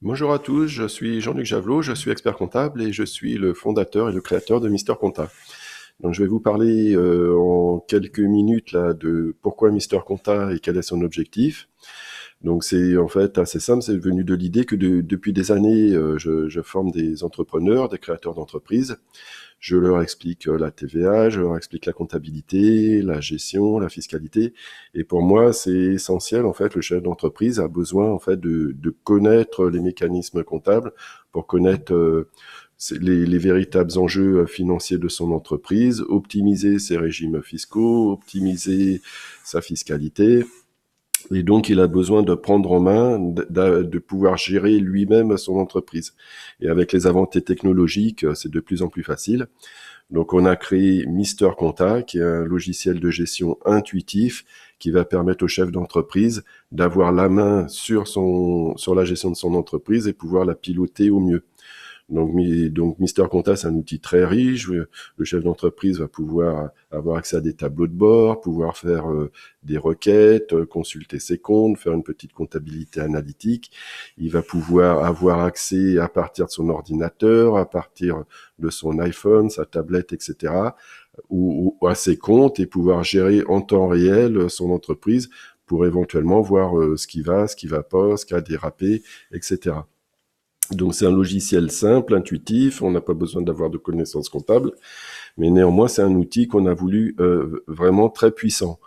Bonjour à tous, je suis Jean-Luc Javelot, je suis expert comptable et je suis le fondateur et le créateur de Mister Compta. Donc je vais vous parler en quelques minutes là de pourquoi Mister Compta et quel est son objectif. Donc c'est en fait assez simple, c'est venu de l'idée que depuis des années, je forme des entrepreneurs, des créateurs d'entreprises. Je leur explique la TVA, je leur explique la comptabilité, la gestion, la fiscalité. Et pour moi, c'est essentiel, en fait, le chef d'entreprise a besoin, en fait, de connaître les mécanismes comptables pour connaître les véritables enjeux financiers de son entreprise, optimiser ses régimes fiscaux, optimiser sa fiscalité. Et donc, il a besoin de prendre en main, de pouvoir gérer lui-même son entreprise. Et avec les avancées technologiques, c'est de plus en plus facile. Donc, on a créé Mister Compta, qui est un logiciel de gestion intuitif qui va permettre au chef d'entreprise d'avoir la main sur la gestion de son entreprise et pouvoir la piloter au mieux. Donc Mister Compta, c'est un outil très riche. Le chef d'entreprise va pouvoir avoir accès à des tableaux de bord, pouvoir faire des requêtes, consulter ses comptes, faire une petite comptabilité analytique. Il va pouvoir avoir accès à partir de son ordinateur, à partir de son iPhone, sa tablette, etc., ou à ses comptes et pouvoir gérer en temps réel son entreprise pour éventuellement voir ce qui va pas, ce qui a dérapé, etc. Donc c'est un logiciel simple, intuitif, on n'a pas besoin d'avoir de connaissances comptables, mais néanmoins c'est un outil qu'on a voulu vraiment très puissant.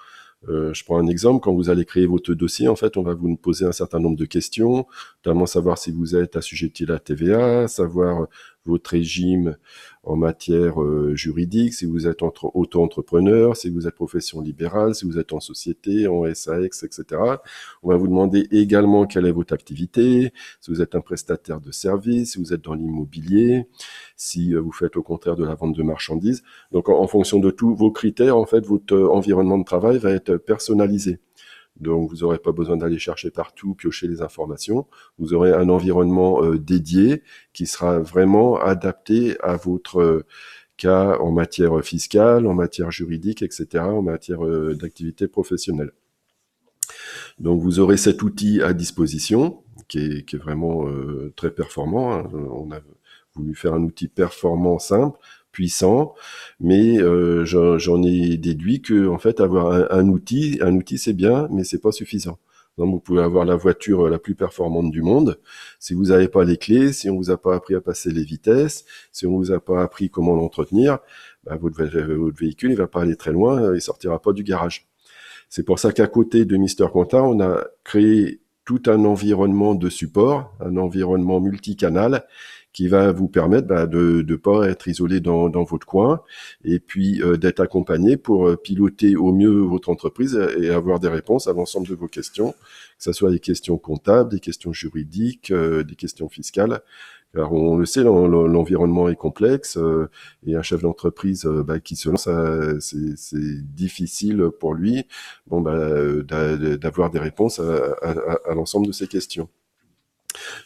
Je prends un exemple, quand vous allez créer votre dossier, en fait, on va vous poser un certain nombre de questions, notamment savoir si vous êtes assujetti à la TVA, savoir votre régime en matière juridique, si vous êtes auto-entrepreneur, si vous êtes profession libérale, si vous êtes en société, en SAX, etc. On va vous demander également quelle est votre activité, si vous êtes un prestataire de services, si vous êtes dans l'immobilier, si vous faites au contraire de la vente de marchandises. Donc en fonction de tous vos critères, en fait, votre environnement de travail va être personnalisé. Donc vous n'aurez pas besoin d'aller chercher partout, piocher les informations. Vous aurez un environnement dédié qui sera vraiment adapté à votre cas en matière fiscale, en matière juridique, etc., en matière d'activité professionnelle. Donc vous aurez cet outil à disposition qui est vraiment très performant, hein. On a voulu faire un outil performant, simple, puissant, mais j'en ai déduit que en fait avoir un outil c'est bien, mais c'est pas suffisant. Donc vous pouvez avoir la voiture la plus performante du monde, si vous n'avez pas les clés, si on vous a pas appris à passer les vitesses, si on vous a pas appris comment l'entretenir, bah, votre véhicule il va pas aller très loin, il sortira pas du garage. C'est pour ça qu'à côté de Mister Compta, on a créé tout un environnement de support, un environnement multicanal qui va vous permettre de ne pas être isolé dans votre coin et puis d'être accompagné pour piloter au mieux votre entreprise et avoir des réponses à l'ensemble de vos questions, que ce soit des questions comptables, des questions juridiques, des questions fiscales. Alors on le sait, l'environnement est complexe et un chef d'entreprise qui se lance, c'est difficile pour lui d'avoir des réponses à l'ensemble de ces questions.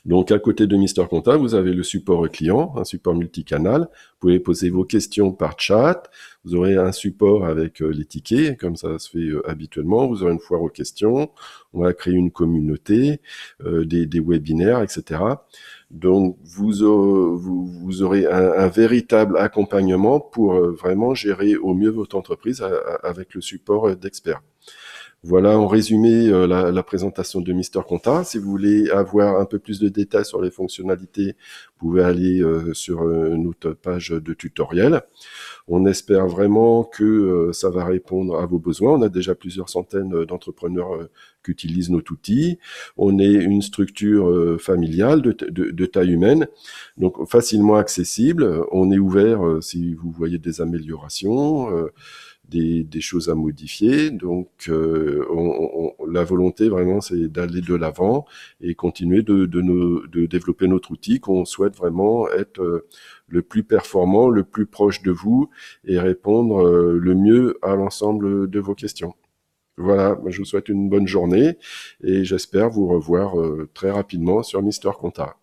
Donc, à côté de Mister Compta, vous avez le support client, un support multicanal. Vous pouvez poser vos questions par chat. Vous aurez un support avec les tickets, comme ça se fait habituellement. Vous aurez une foire aux questions. On va créer une communauté, des webinaires, etc. Donc, vous aurez un véritable accompagnement pour vraiment gérer au mieux votre entreprise avec le support d'experts. Voilà en résumé la présentation de Mister Compta. Si vous voulez avoir un peu plus de détails sur les fonctionnalités, vous pouvez aller sur notre page de tutoriel. On espère vraiment que ça va répondre à vos besoins. On a déjà plusieurs centaines d'entrepreneurs qui utilisent notre outil. On est une structure familiale de taille humaine, donc facilement accessible. On est ouvert si vous voyez des améliorations, des choses à modifier. Donc, la volonté vraiment, c'est d'aller de l'avant et continuer de développer notre outil qu'on souhaite vraiment être le plus performant, le plus proche de vous et répondre le mieux à l'ensemble de vos questions. Voilà, je vous souhaite une bonne journée et j'espère vous revoir très rapidement sur Mister Compta.